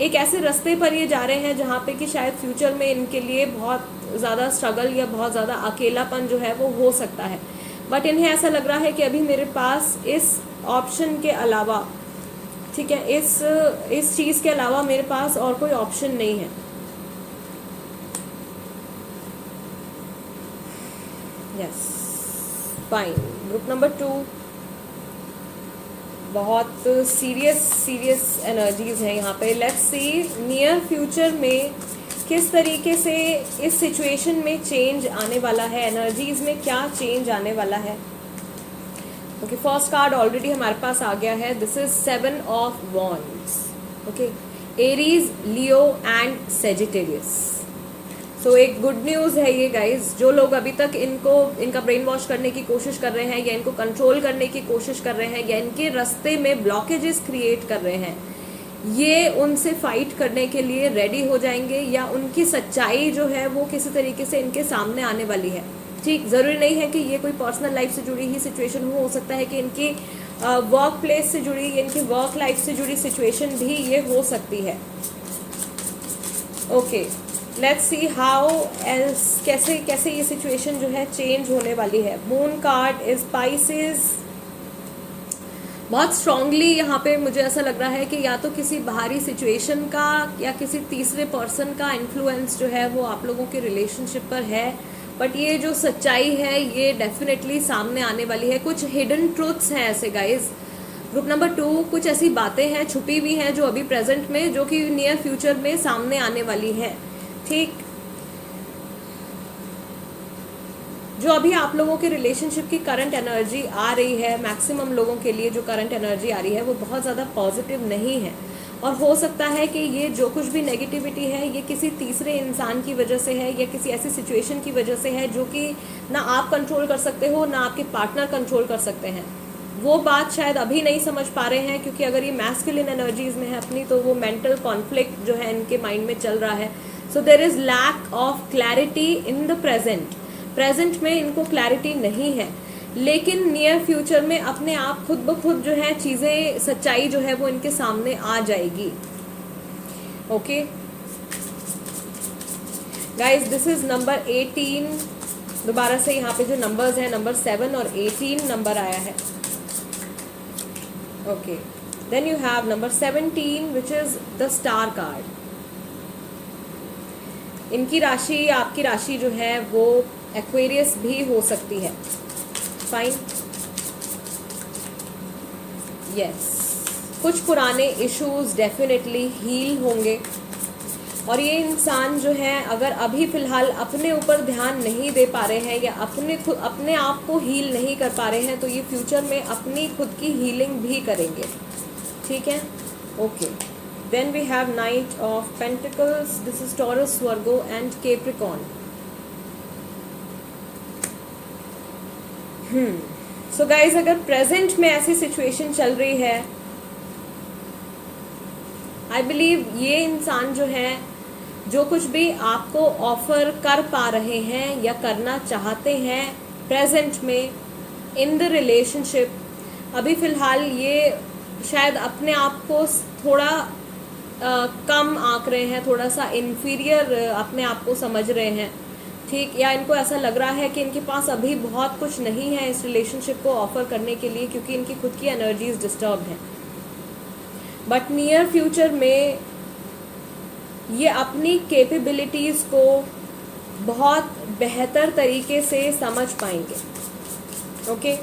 एक ऐसे रास्ते पर ये जा रहे हैं जहाँ पे कि शायद फ्यूचर में इनके लिए बहुत ज़्यादा स्ट्रगल या बहुत ज़्यादा अकेलापन जो है वो हो सकता है। बट इन्हें ऐसा लग रहा है कि अभी मेरे पास इस ऑप्शन के अलावा, ठीक है, इस चीज़ के अलावा मेरे पास और कोई ऑप्शन नहीं है। Yes, fine. ग्रुप नंबर 2, बहुत सीरियस एनर्जीज हैं यहाँ पे। लेट्स सी नियर फ्यूचर में किस तरीके से इस सिचुएशन में चेंज आने वाला है, एनर्जीज में क्या चेंज आने वाला है। ओके, फर्स्ट कार्ड ऑलरेडी हमारे पास आ गया है। This is 7 of wands. Okay, Aries, Leo and Sagittarius. So एक गुड न्यूज़ है ये गाइज। जो लोग अभी तक इनका ब्रेन वॉश करने की कोशिश कर रहे हैं, या इनको कंट्रोल करने की कोशिश कर रहे हैं, या इनके रास्ते में ब्लॉकेजेस क्रिएट कर रहे हैं, ये उनसे फाइट करने के लिए रेडी हो जाएंगे, या उनकी सच्चाई जो है वो किसी तरीके से इनके सामने आने वाली है। ठीक, ज़रूरी नहीं है कि ये कोई पर्सनल लाइफ से जुड़ी ही सिचुएशन हो सकता है कि इनकी वर्क प्लेस से जुड़ी, इनकी वर्क लाइफ से जुड़ी सिचुएशन भी ये हो सकती है। Okay, let's see how else, कैसे ये सिचुएशन जो है चेंज होने वाली है। Moon card is spices. बहुत स्ट्रांगली यहाँ पे मुझे ऐसा लग रहा है कि या तो किसी बाहरी सिचुएशन का या किसी तीसरे पर्सन का इन्फ्लुएंस जो है वो आप लोगों के रिलेशनशिप पर है। बट ये जो सच्चाई है ये डेफिनेटली सामने आने वाली है। कुछ हिडन ट्रूथ्स हैं ऐसे गाइज। ग्रुप नंबर 2, कुछ ऐसी बातें हैं छुपी हुई हैं जो अभी प्रेजेंट में, जो कि नियर फ्यूचर में सामने आने वाली है। ठीक, जो अभी आप लोगों के रिलेशनशिप की करंट एनर्जी आ रही है, मैक्सिमम लोगों के लिए जो करंट एनर्जी आ रही है वो बहुत ज़्यादा पॉजिटिव नहीं है। और हो सकता है कि ये जो कुछ भी नेगेटिविटी है ये किसी तीसरे इंसान की वजह से है, या किसी ऐसी सिचुएशन की वजह से है जो कि ना आप कंट्रोल कर सकते हो, ना आपके पार्टनर कंट्रोल कर सकते हैं। वो बात शायद अभी नहीं समझ पा रहे हैं, क्योंकि अगर ये मैस्कुलिन एनर्जीज में है अपनी, तो वो मेंटल कॉन्फ्लिक्ट जो है इनके माइंड में चल रहा है। So there is lack of clarity in the present में इनको क्लैरिटी नहीं है, लेकिन नियर फ्यूचर में अपने आप खुद ब खुद जो है चीज़ें, सच्चाई जो है वो इनके सामने आ जाएगी। Okay guys, this is number 18। दोबारा से यहाँ पे जो नंबर्स हैं, नंबर 7 और 18 नंबर आया है। Okay, then you have number 17 which is the star card. इनकी राशि, आपकी राशि जो है वो एक्वेरियस भी हो सकती है। फाइन, यस, कुछ पुराने इश्यूज डेफिनेटली हील होंगे। और ये इंसान जो है अगर अभी फ़िलहाल अपने ऊपर ध्यान नहीं दे पा रहे हैं, या अपने आप को हील नहीं कर पा रहे हैं, तो ये फ्यूचर में अपनी खुद की हीलिंग भी करेंगे। ठीक है, okay. Then we have Knight of Pentacles. This is Taurus, Virgo and Capricorn. So guys, अगर present में ऐसी situation चल रही है, I believe ये इंसान जो है, जो कुछ भी आपको ऑफर कर पा रहे हैं या करना चाहते हैं present में in the relationship, अभी फ़िलहाल ये शायद अपने आप को थोड़ा कम आंक रहे हैं, थोड़ा सा इन्फीरियर अपने आप को समझ रहे हैं। ठीक, या इनको ऐसा लग रहा है कि इनके पास अभी बहुत कुछ नहीं है इस रिलेशनशिप को ऑफर करने के लिए, क्योंकि इनकी खुद की एनर्जीज डिस्टर्ब्ड हैं। बट नियर फ्यूचर में ये अपनी कैपेबिलिटीज़ को बहुत बेहतर तरीके से समझ पाएंगे। ओके,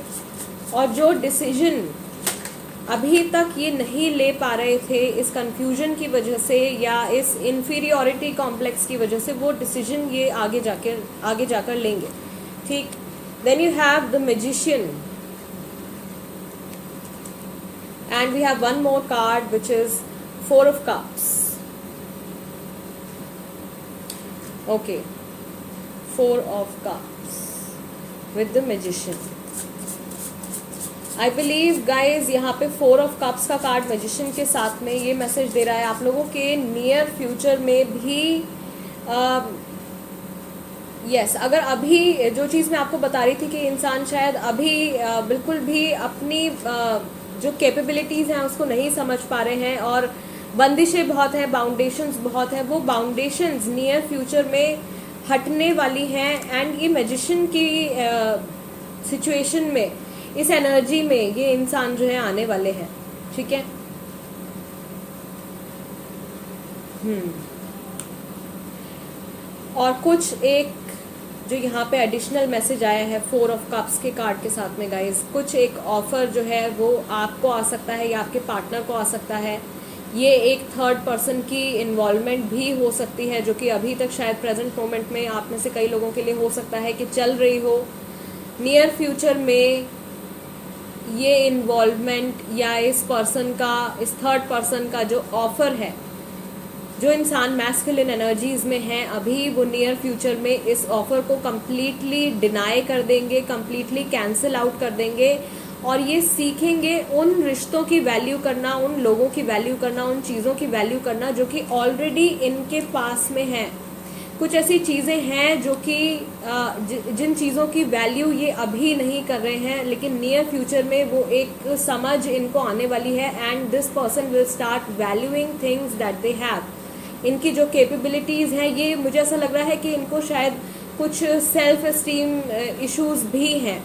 और जो डिसीजन अभी तक ये नहीं ले पा रहे थे इस कंफ्यूजन की वजह से, या इस इन्फीरियोरिटी कॉम्प्लेक्स की वजह से, वो डिसीजन ये आगे जाकर लेंगे। ठीक, then you have the magician and we have one more card which is 4 of Cups. Okay, 4 of Cups with the Magician. I believe guys यहाँ पे 4 of Cups का कार्ड मैजिशियन के साथ में ये मैसेज दे रहा है आप लोगों के नियर फ्यूचर में भी यस अगर अभी जो चीज़ मैं आपको बता रही थी कि इंसान शायद अभी बिल्कुल भी अपनी जो कैपेबिलिटीज़ हैं उसको नहीं समझ पा रहे हैं और बंदिशें बहुत हैं, बाउंडेशंस बहुत हैं, वो बाउंडेशंस नियर फ्यूचर में हटने वाली हैं। एंड ये मैजिशियन की सिचुएशन में, इस एनर्जी में ये इंसान जो है आने वाले हैं। ठीक है। और कुछ एक जो यहाँ पे एडिशनल मैसेज आया है 4 ऑफ कप्स के कार्ड के साथ में गाइस, कुछ एक ऑफर जो है वो आपको आ सकता है या आपके पार्टनर को आ सकता है। ये एक थर्ड पर्सन की इन्वॉल्वमेंट भी हो सकती है जो कि अभी तक शायद प्रेजेंट मोमेंट में आप में से कई लोगों के लिए हो सकता है कि चल रही हो। नियर फ्यूचर में ये इन्वॉल्वमेंट या इस पर्सन का, इस थर्ड पर्सन का जो ऑफर है, जो इंसान मैस्कुलिन एनर्जीज में हैं अभी, वो नियर फ्यूचर में इस ऑफर को कम्प्लीटली डिनाई कर देंगे, कम्प्लीटली कैंसिल आउट कर देंगे और ये सीखेंगे उन रिश्तों की वैल्यू करना, उन लोगों की वैल्यू करना, उन चीज़ों की वैल्यू करना जो कि ऑलरेडी इनके पास में हैं। कुछ ऐसी चीज़ें हैं जो कि जिन चीज़ों की वैल्यू ये अभी नहीं कर रहे हैं, लेकिन नियर फ्यूचर में वो एक समझ इनको आने वाली है and this person will start valuing things that they have. इनकी जो कैपेबिलिटीज़ हैं, ये मुझे ऐसा लग रहा है कि इनको शायद कुछ सेल्फ एस्टीम इश्यूज़ भी हैं।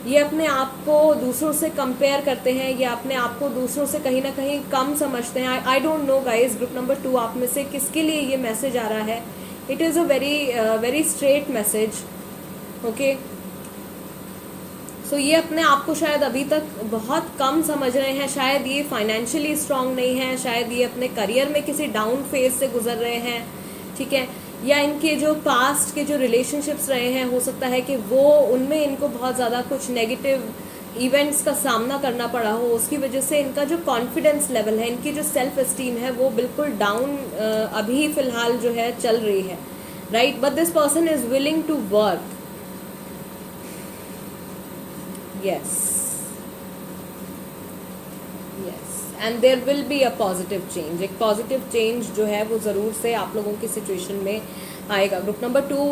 ये अपने आप को दूसरों से कंपेयर करते हैं या अपने आप को दूसरों से कहीं ना कहीं कम समझते हैं। I don't know guys, group number 2 आप में से किसके लिए ये मैसेज आ रहा है। It is a very straight message. Okay, so ये अपने आप को शायद अभी तक बहुत कम समझ रहे हैं, शायद ये फाइनेंशियली स्ट्रांग नहीं है, शायद ये अपने करियर में किसी डाउन फेज से गुजर रहे हैं। ठीक है, या इनके जो पास्ट के जो रिलेशनशिप्स रहे हैं, हो सकता है कि वो उनमें इनको बहुत ज़्यादा कुछ नेगेटिव इवेंट्स का सामना करना पड़ा हो, उसकी वजह से इनका जो कॉन्फिडेंस लेवल है, इनकी जो सेल्फ एस्टीम है, वो बिल्कुल डाउन अभी फ़िलहाल जो है चल रही है। Right, but this person is willing to work. yes yes and there will be a positive change। एक पॉजिटिव चेंज जो है वो ज़रूर से आप लोगों की सिचुएशन में आएगा। ग्रुप नंबर 2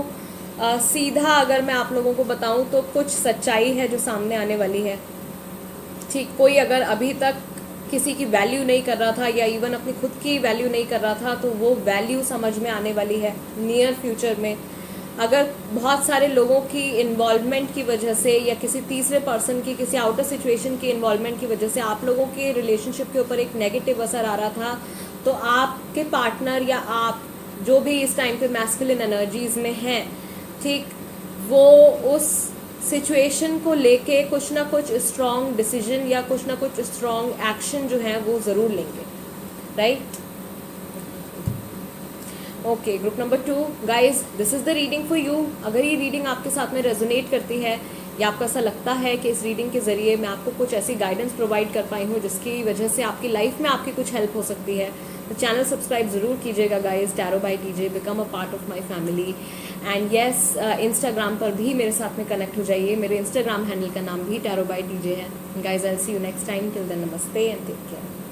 सीधा अगर मैं आप लोगों को बताऊं तो कुछ सच्चाई है जो सामने आने वाली है। ठीक, कोई अगर अभी तक किसी की वैल्यू नहीं कर रहा था या इवन अपनी खुद की वैल्यू नहीं कर रहा था, तो वो वैल्यू समझ में आने वाली है नियर फ्यूचर में। अगर बहुत सारे लोगों की इन्वॉल्वमेंट की वजह से या किसी तीसरे पर्सन की, किसी आउटर सिचुएशन की इन्वॉल्वमेंट की वजह से आप लोगों के रिलेशनशिप के ऊपर एक नेगेटिव असर आ रहा था, तो आपके पार्टनर या आप जो भी इस टाइम पे मैस्कुलिन एनर्जीज में हैं, ठीक, वो उस सिचुएशन को लेके कुछ ना कुछ स्ट्रॉन्ग डिसीजन या कुछ ना कुछ स्ट्रॉन्ग एक्शन जो है वो ज़रूर लेंगे। Right, okay, group number 2 guys, this is the reading for you. अगर ये रीडिंग आपके साथ में रेजोनेट करती है या आपको ऐसा लगता है कि इस रीडिंग के ज़रिए मैं आपको कुछ ऐसी गाइडेंस प्रोवाइड कर पाई हूँ जिसकी वजह से आपकी लाइफ में आपकी कुछ हेल्प हो सकती है, तो चैनल सब्सक्राइब ज़रूर कीजिएगा guys. Tarot by TJ, become a part of my family. And yes, Instagram पर भी मेरे साथ में कनेक्ट हो जाइए। मेरे इंस्टाग्राम हैंडल का नाम भी टैरो बाय टीजे है। Guys, I will see you next time. Till then, नमस्ते एंड टेक केयर।